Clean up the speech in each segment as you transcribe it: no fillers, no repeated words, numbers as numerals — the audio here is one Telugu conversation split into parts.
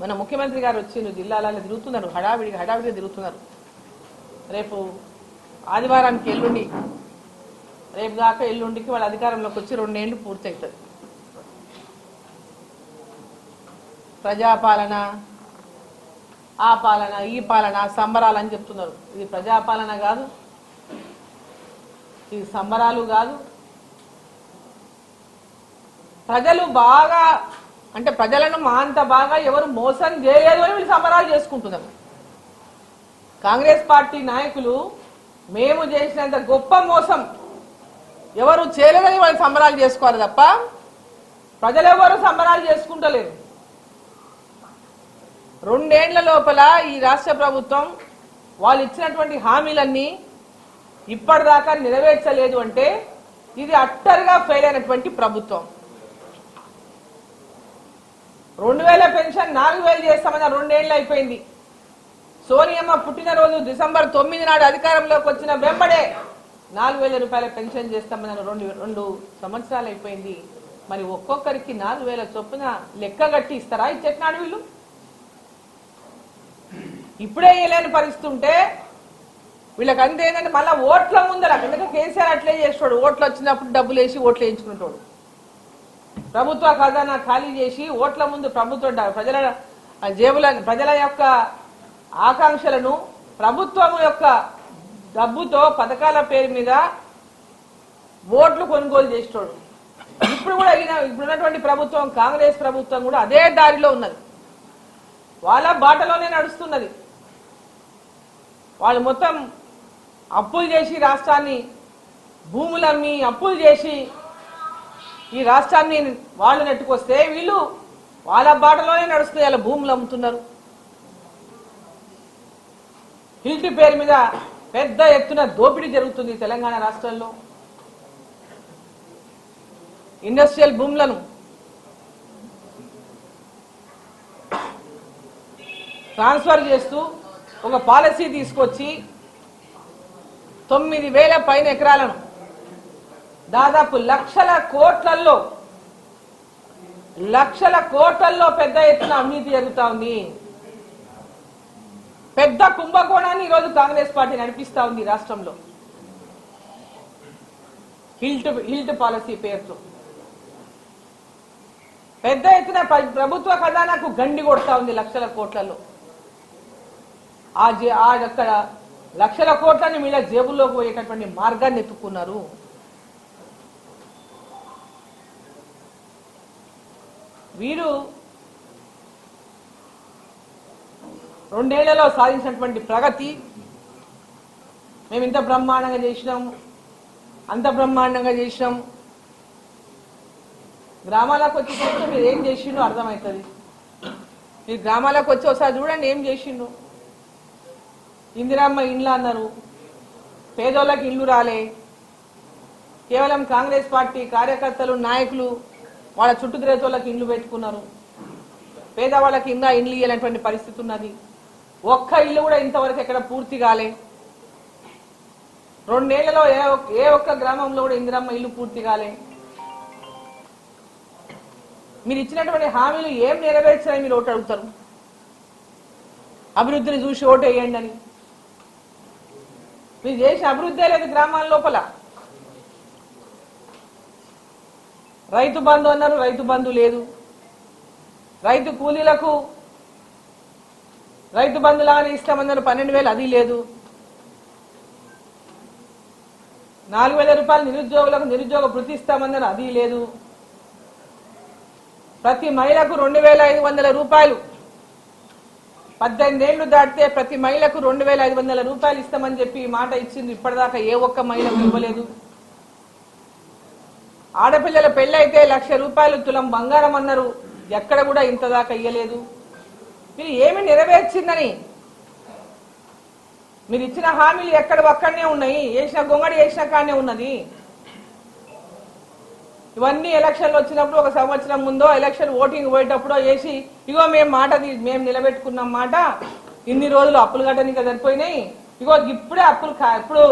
మన ముఖ్యమంత్రి గారు వచ్చిండ్రు, జిల్లాలలో తిరుగుతున్నారు, హడావిడిగా తిరుగుతున్నారు. రేపు ఆదివారానికి ఎల్లుండి, రేపు దాకా ఎల్లుండికి వాళ్ళ అధికారంలోకి వచ్చి 2 ఏళ్ళు పూర్తవుతుంది. ప్రజాపాలన, ఆ పాలన, ఈ పాలన, సంబరాలని చెప్తున్నారు. ఇది ప్రజాపాలన కాదు, ఇది సంబరాలు కాదు. ప్రజలు బాగా అంటే ప్రజలను అంత బాగా ఎవరు మోసం చేయలేదు అని వీళ్ళు సంబరాలు చేసుకుంటున్నారు. కాంగ్రెస్ పార్టీ నాయకులు మేము చేసినంత గొప్ప మోసం ఎవరు చేయలేదని వాళ్ళు సంబరాలు చేసుకోవాలి తప్ప ప్రజలెవరు సంబరాలు చేసుకుంటలేరు. 2 ఏళ్ల లోపల ఈ రాష్ట్ర ప్రభుత్వం వాళ్ళు ఇచ్చినటువంటి హామీలన్నీ ఇప్పటిదాకా నెరవేర్చలేదు అంటే ఇది అట్టర్గా ఫెయిల్ అయినటువంటి ప్రభుత్వం. 2000 పెన్షన్ 4000 చేస్తామన్న 2 ఏళ్ళు అయిపోయింది. సోనియమ్మ పుట్టినరోజు డిసెంబర్ 9 నాడు అధికారంలోకి వచ్చిన వెంబడే 4000 రూపాయల పెన్షన్ చేస్తామన్న 2 సంవత్సరాలు అయిపోయింది. మరి ఒక్కొక్కరికి 4000 చొప్పున లెక్క కట్టి ఇస్తారా ఈ చెట్నాడు వీళ్ళు? ఇప్పుడే వేయలేని పరిస్థితి ఉంటే వీళ్ళకి అంతే ఏంటంటే మళ్ళీ ఓట్ల ముందర ఎందుకంటే కేసీఆర్ అట్లే చేస్తాడు. ఓట్లు వచ్చినప్పుడు డబ్బులు వేసి ఓట్లు వేయించుకుంటాడు. ప్రభుత్వ ఖజానా ఖాళీ చేసి ఓట్ల ముందు ప్రభుత్వం ప్రజల జేబుల ప్రజల యొక్క ఆకాంక్షలను ప్రభుత్వం యొక్క డబ్బుతో పథకాల పేరు మీద ఓట్లు కొనుగోలు చేస్తాడు. ఇప్పుడు కూడా ఇప్పుడున్నటువంటి ప్రభుత్వం కాంగ్రెస్ ప్రభుత్వం కూడా అదే దారిలో ఉన్నది, వాళ్ళ బాటలోనే నడుస్తున్నది. వాళ్ళు మొత్తం అప్పులు చేసి రాష్ట్రాన్ని భూములమ్మి అప్పులు చేసి ఈ రాష్ట్రాన్ని వాళ్ళు నెట్టుకొస్తే వీళ్ళు వాళ్ళ బాటలోనే నడుస్తుంది. వాళ్ళ భూములు అమ్ముతున్నారు. హిల్ట్ పేరు మీద పెద్ద ఎత్తున దోపిడీ జరుగుతుంది తెలంగాణ రాష్ట్రంలో. ఇండస్ట్రియల్ భూములను ట్రాన్స్ఫర్ చేస్తూ ఒక పాలసీ తీసుకొచ్చి 9000 పైన ఎకరాలను దాదాపు లక్షల కోట్లల్లో పెద్ద ఎత్తున అవినీతి జరుగుతా ఉంది. పెద్ద కుంభకోణాన్ని ఈరోజు కాంగ్రెస్ పార్టీ నడిపిస్తా ఉంది రాష్ట్రంలో హిల్ట్ పాలసీ పేరుతో. పెద్ద ఎత్తున ప్రభుత్వ ఖజానాకు గండి కొడతా ఉంది లక్షల కోట్లలో. అక్కడ లక్షల కోట్లని వీళ్ళ జేబుల్లోకి పోయేటటువంటి మార్గాన్ని ఎత్తుకున్నారు. వీరు 2 ఏళ్లలో సాధించినటువంటి ప్రగతి మేము ఇంత బ్రహ్మాండంగా చేసినాం, అంత బ్రహ్మాండంగా చేసినాం. గ్రామాలకు వచ్చి చూస్తే మీరు ఏం చేసిండో అర్థమవుతుంది. మీరు గ్రామాలకు వచ్చి ఒకసారి చూడండి ఏం చేసిండు. ఇందిరమ్మ ఇండ్లు అన్నారు, పేదోళ్ళకి ఇల్లు రాలే. కేవలం కాంగ్రెస్ పార్టీ కార్యకర్తలు నాయకులు వాళ్ళ చుట్టూ తిరేతోళ్ళకి ఇండ్లు పెట్టుకున్నారు. పేదవాళ్ళకి ఇంకా ఇండ్లు ఇవ్వాలనేటువంటి పరిస్థితి ఉన్నది. ఒక్క ఇల్లు కూడా ఇంతవరకు ఎక్కడ పూర్తి కాలే. 2 ఏళ్లలో ఏ ఒక్క గ్రామంలో కూడా ఇందిరమ్మ ఇల్లు పూర్తి కాలే. మీరు ఇచ్చినటువంటి హామీలు ఏం నెరవేర్చారని మీరు ఓటు అడుగుతారు. అభివృద్ధిని చూసి ఓటు వేయండి అని. మీరు చేసిన అభివృద్ధి లేదు గ్రామాల లోపల. రైతు బంధు అన్నారు, రైతు బంధు లేదు. రైతు కూలీలకు రైతు బంధులాగానే ఇస్తామన్నారు, 12,000 అది లేదు. 4,000 రూపాయలు నిరుద్యోగులకు నిరుద్యోగ భృతి ఇస్తామన్నారు, అది లేదు. ప్రతి మహిళకు 2,500 రూపాయలు 18 ఏళ్లు దాటితే ప్రతి మహిళకు 2,500 రూపాయలు ఇస్తామని చెప్పి మాట ఇచ్చింది. ఇప్పటిదాకా ఏ ఒక్క మహిళకు ఇవ్వలేదు. ఆడపిల్లల పెళ్లి అయితే 1,00,000 రూపాయలు తులం బంగారం అన్నారు, ఎక్కడ కూడా ఇంతదాకా ఇయ్యలేదు. మీరు ఏమి నెరవేర్చిందని మీరు ఇచ్చిన హామీలు ఎక్కడ ఒక్కడనే ఉన్నాయి, వేసిన గొంగడి వేసిన కాడనే ఉన్నది. ఇవన్నీ ఎలక్షన్లు వచ్చినప్పుడు 1 సంవత్సరం ముందో ఎలక్షన్ ఓటింగ్ పోయేటప్పుడో వేసి ఇగో మేము నిలబెట్టుకున్నాం మాట, ఇన్ని రోజులు అప్పులు కట్టడానికి సరిపోయినాయి, ఇగో ఇప్పుడే అప్పులు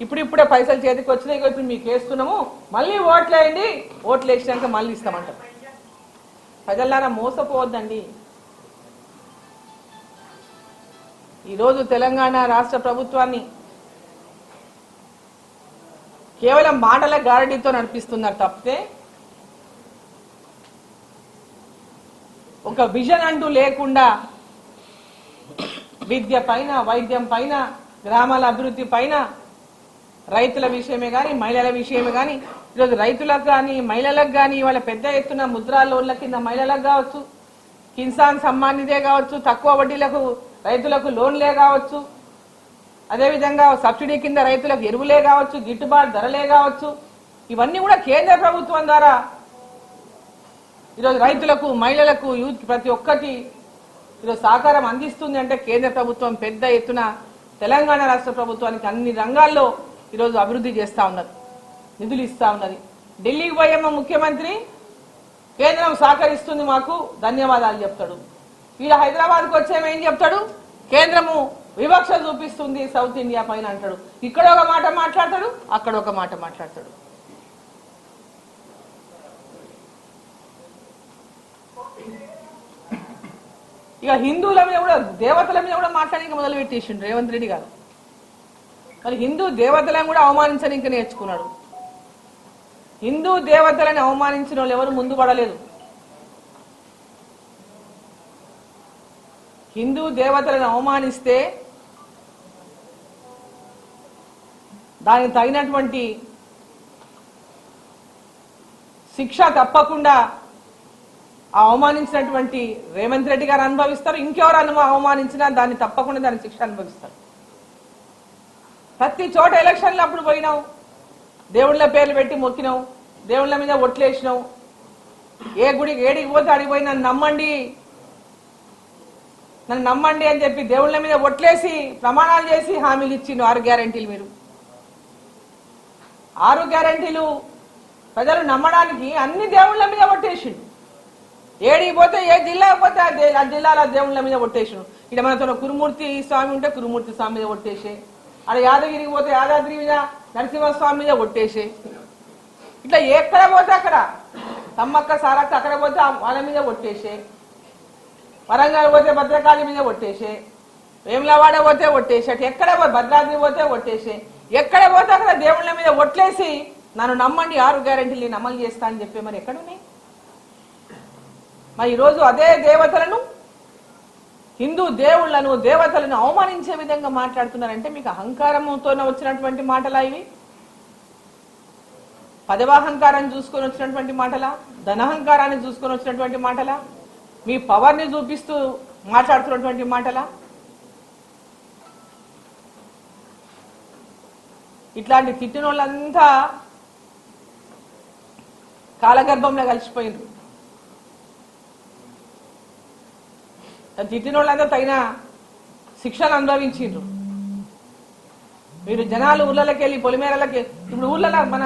ఇప్పుడే పైసలు చేతికి వచ్చినాయి, ఇగో ఇప్పుడు మీకు వేస్తున్నాము, మళ్ళీ ఓట్లు వేయండి, ఓట్లు వేసినాక మళ్ళీ ఇస్తామంటారు. ప్రజలారా మోసపోవద్దండి. ఈరోజు తెలంగాణ రాష్ట్ర ప్రభుత్వాన్ని కేవలం మాటల గారడీతో నడిపిస్తున్నారు తప్పితే ఒక విజన్ అంటూ లేకుండా విద్య పైన, వైద్యం పైన, గ్రామాల అభివృద్ధి పైన, రైతుల విషయమే కానీ, మహిళల విషయమే కానీ, ఈరోజు రైతులకు కానీ, మహిళలకు కానీ వాళ్ళ పెద్ద ఎత్తున ముద్రా లోన్ల కింద మహిళలకు కావచ్చు, కిసాన్ సమ్మాన్ నిధే కావచ్చు, తక్కువ వడ్డీలకు రైతులకు లోన్లే కావచ్చు, అదేవిధంగా సబ్సిడీ కింద రైతులకు ఎరువులే కావచ్చు, గిట్టుబాటు ధరలే కావచ్చు, ఇవన్నీ కూడా కేంద్ర ప్రభుత్వం ద్వారా ఈరోజు రైతులకు, మహిళలకు, యూత్ ప్రతి ఒక్కరికి ఈరోజు సహకారం అందిస్తుంది. అంటే కేంద్ర ప్రభుత్వం పెద్ద ఎత్తున తెలంగాణ రాష్ట్ర ప్రభుత్వానికి అన్ని రంగాల్లో ఈరోజు అభివృద్ధి చేస్తూ ఉన్నది, నిధులు ఇస్తూ ఉన్నది. ఢిల్లీకి పోయేమో ముఖ్యమంత్రి కేంద్రం సహకరిస్తుంది మాకు ధన్యవాదాలు చెప్తాడు. ఈడ హైదరాబాద్కి వచ్చేమో ఏం చెప్తాడు, కేంద్రము వివక్ష చూపిస్తుంది సౌత్ ఇండియా పైన అంటాడు. ఇక్కడ ఒక మాట మాట్లాడతాడు, అక్కడ ఒక మాట మాట్లాడతాడు. ఇక హిందువుల మీద కూడా, దేవతల మీద కూడా మాట్లాడడానికి మొదలు పెట్టేసిండు రేవంత్ రెడ్డి గారు. మరి హిందూ దేవతలను కూడా అవమానించడానికి నేర్చుకున్నాడు. హిందూ దేవతలను అవమానించిన వాళ్ళు ఎవరు ముందు పడలేదు. హిందూ దేవతలను అవమానిస్తే దానికి తగినటువంటి శిక్ష తప్పకుండా ఆ అవమానించినటువంటి రేవంత్ రెడ్డి గారు అనుభవిస్తారు. ఇంకెవరు అవమానించినా దాన్ని తప్పకుండా దాని శిక్ష అనుభవిస్తారు. ప్రతి చోట ఎలక్షన్లు అప్పుడు పోయినావు, దేవుళ్ళ పేర్లు పెట్టి మొక్కినావు, దేవుళ్ళ మీద ఒట్లేసినావు. ఏ గుడికి ఏడికి పోతే అడిగిపోయి నన్ను నమ్మండి అని చెప్పి దేవుళ్ళ మీద ఒట్లేసి ప్రమాణాలు చేసి హామీలు ఇచ్చిండు. 6 గ్యారెంటీలు. మీరు 6 గ్యారెంటీలు ప్రజలు నమ్మడానికి అన్ని దేవుళ్ళ మీద ఒట్టేసిండు. ఏడికి పోతే, ఏ జిల్లాకి పోతే ఆ జిల్లాల దేవుళ్ళ మీద ఒట్టేసిండు. ఇక్కడ మనతో కురుమూర్తి స్వామి ఉంటే కురుమూర్తి స్వామి మీద ఒట్టేసే, అక్కడ యాదగిరికి పోతే యాదాద్రి మీద నరసింహస్వామి మీద ఒట్టేసే, ఇట్లా ఎక్కడ పోతే అక్కడ తమ్మక్క సారక్క అక్కడ పోతే వాళ్ళ మీద ఒట్టేసే, వరంగల్ పోతే భద్రకాళి మీద ఒట్టేసే, వేములవాడ పోతే ఒట్టేసే, అటు ఎక్కడ భద్రాద్రి పోతే ఒట్టేసే, ఎక్కడ పోతే అక్కడ దేవుళ్ళ మీద ఒట్లేసి నన్ను నమ్మండి 6 గ్యారెంటీలు నేను అమలు చేస్తా అని చెప్పి మరి ఎక్కడున్నాయి? మరి ఈరోజు అదే దేవతలను, హిందూ దేవుళ్లను, దేవతలను అవమానించే విధంగా మాట్లాడుతున్నారంటే మీకు అహంకారంతోనే వచ్చినటువంటి మాటలా ఇవి? పదవాహంకారాన్ని చూసుకొని వచ్చినటువంటి మాటలా? ధనహంకారాన్ని చూసుకొని వచ్చినటువంటి మాటలా? మీ పవర్ని చూపిస్తూ మాట్లాడుతున్నటువంటి మాటలా? ఇట్లాంటి తిట్టిన వాళ్ళంతా కాలగర్భంలో కలిసిపోయింది. తిట్టిన వాళ్ళంతా తగిన శిక్షను అనుభవించిండ్రు. మీరు జనాలు ఊళ్ళకి వెళ్ళి పొలిమేరలకి, ఇప్పుడు ఊళ్ళలో మన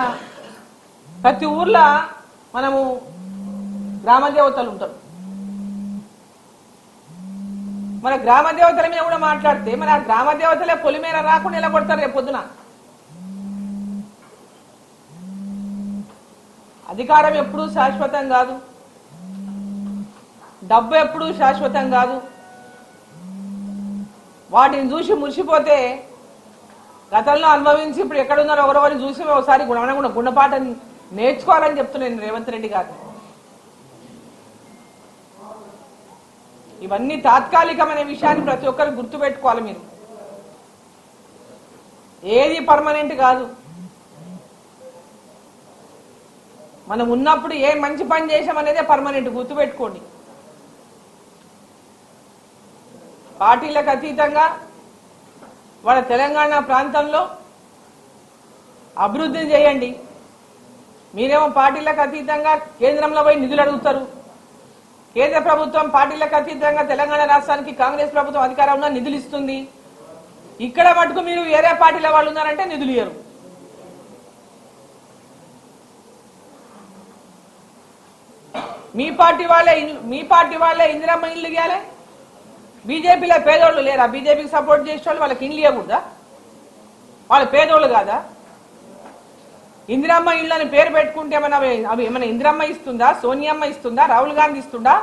ప్రతి ఊర్లో మనము గ్రామ దేవతలు ఉంటారు. మన గ్రామ దేవతల మీద కూడా మాట్లాడితే మన ఆ గ్రామ దేవతలే పొలిమేర రాకుండా ఎలా కొడతారు రేపు పొద్దున? అధికారం ఎప్పుడూ శాశ్వతం కాదు, డబ్బు ఎప్పుడూ శాశ్వతం కాదు. వాటిని చూసి మురిసిపోతే గతంలో అనుభవించి ఇప్పుడు ఎక్కడున్నారో ఎవరెవరిని చూసి ఒకసారి గుణపాఠం నేర్చుకోవాలని చెప్తున్నాను రేవంత్ రెడ్డి గారు. ఇవన్నీ తాత్కాలికమైన విషయాన్ని ప్రతి ఒక్కరు గుర్తుపెట్టుకోవాలి. మీరు ఏది పర్మనెంట్ కాదు. మనం ఉన్నప్పుడు ఏ మంచి పని చేసామనేదే పర్మనెంట్, గుర్తుపెట్టుకోండి. పార్టీలకు అతీతంగా వాళ్ళ తెలంగాణ ప్రాంతంలో అభివృద్ధి చేయండి. మీరేమో పార్టీలకు అతీతంగా కేంద్రంలో పోయి నిధులు అడుగుతారు. కేంద్ర ప్రభుత్వం పార్టీలకు అతీతంగా తెలంగాణ రాష్ట్రానికి కాంగ్రెస్ ప్రభుత్వం అధికారంలో నిధులు ఇస్తుంది. ఇక్కడ మటుకు మీరు వేరే పార్టీల వాళ్ళు ఉన్నారంటే నిధులు ఇయ్యరు. మీ పార్టీ వాళ్ళే ఇందిరమ్మ ఇల్లు ఇవ్వాలి. బీజేపీలో పేదోళ్ళు లేరా? బీజేపీకి సపోర్ట్ చేసే వాళ్ళు వాళ్ళకి ఇండ్లు ఇవ్వకూడదా? వాళ్ళు పేదోళ్ళు కాదా? ఇందిరమ్మ ఇల్లు అని పేరు పెట్టుకుంటే అవి ఏమైనా ఇందిరమ్మ ఇస్తుందా, సోనియమ్మ ఇస్తుందా, రాహుల్ గాంధీ ఇస్తుందా,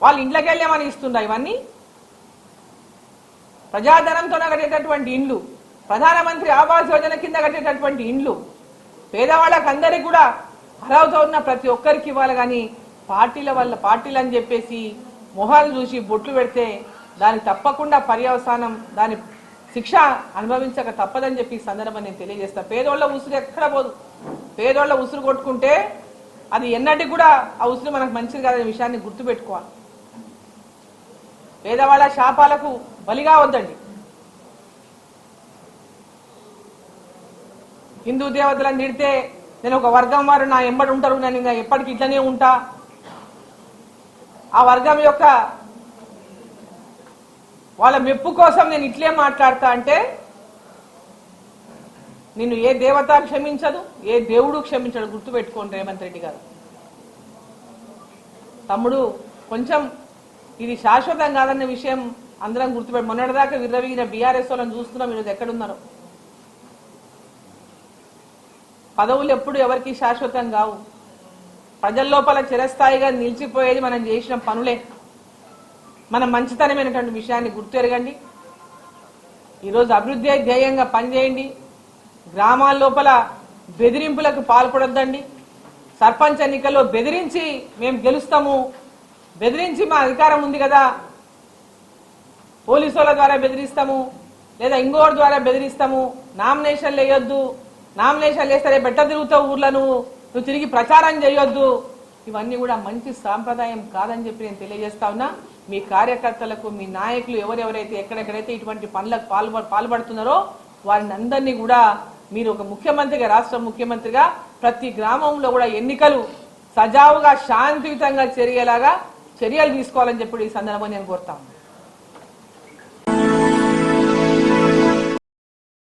వాళ్ళ ఇంట్లోకి వెళ్ళి ఏమైనా ఇస్తుందా? ఇవన్నీ ప్రజాధనంతో కట్టేటటువంటి ఇండ్లు, ప్రధానమంత్రి ఆవాస్ యోజన కింద కట్టేటటువంటి ఇండ్లు పేదవాళ్ళకి అందరికీ కూడా అర్హత ఉన్న ప్రతి ఒక్కరికి ఇవ్వాలి. కానీ పార్టీల వల్ల పార్టీలు అని చెప్పేసి మొహాలు చూసి బొట్లు పెడితే దానికి తప్పకుండా పర్యవసానం, దాని శిక్ష అనుభవించక తప్పదని చెప్పి ఈ సందర్భం నేను తెలియజేస్తా. పేదోళ్ళ ఉసురు ఎక్కడ పోదు. పేదోళ్ళ ఉసురు కొట్టుకుంటే అది ఎన్నటికి కూడా ఆ ఉసురు మనకు మంచిది కాదనే విషయాన్ని గుర్తుపెట్టుకోవాలి. పేదవాళ్ళ శాపాలకు బలిగా వద్దండి. హిందూ దేవతలను తిడితే నేను ఒక వర్గం వారు నా ఎంబడి ఉంటారు, నేను ఇంకా ఎప్పటికి ఇట్లనే ఉంటా, ఆ వర్గం యొక్క వాళ్ళ మెప్పు కోసం నేను ఇట్లే మాట్లాడతా అంటే నిన్ను ఏ దేవత క్షమించదు, ఏ దేవుడు క్షమించడు. గుర్తుపెట్టుకోండి రేవంత్ రెడ్డి గారు. తమ్ముడు కొంచెం ఇది శాశ్వతం కాదన్న విషయం అందరం గుర్తుపెట్టి, మొన్నటిదాకా విర్రవీగిన బీఆర్ఎస్ వాళ్ళని చూస్తున్నాం ఈరోజు ఎక్కడున్నారో. పదవులు ఎప్పుడు ఎవరికి శాశ్వతం కావు. ప్రజల లోపల చిరస్థాయిగా నిలిచిపోయేది మనం చేసిన పనులే. మనం మంచితనమైనటువంటి విషయాన్ని గుర్తెరగండి. ఈరోజు అభివృద్ధి ధ్యేయంగా పనిచేయండి. గ్రామాల లోపల బెదిరింపులకు పాల్పడొద్దండి. సర్పంచ్ ఎన్నికల్లో బెదిరించి మేము గెలుస్తాము, బెదిరించి మా అధికారం ఉంది కదా, పోలీసుల ద్వారా బెదిరిస్తాము లేదా ఇంకోటి ద్వారా బెదిరిస్తాము, నామినేషన్లు వేయొద్దు, నామినేషన్లు వేస్తే బెట్ట తిరుగుతావు ఊర్లో, నువ్వు తిరిగి ప్రచారం చేయొద్దు, ఇవన్నీ కూడా మంచి సాంప్రదాయం కాదని చెప్పి నేను తెలియజేస్తా ఉన్నా. మీ కార్యకర్తలకు, మీ నాయకులు ఎవరెవరైతే ఎక్కడెక్కడైతే ఇటువంటి పనులకు పాల్పడుతున్నారో వారిని అందరినీ కూడా మీరు ఒక ముఖ్యమంత్రిగా, రాష్ట్ర ముఖ్యమంత్రిగా ప్రతి గ్రామంలో కూడా ఎన్నికలు సజావుగా శాంతియుతంగా జరిగేలాగా చర్యలు తీసుకోవాలని చెప్పి ఈ సందర్భంగా నేను కోరుతాను.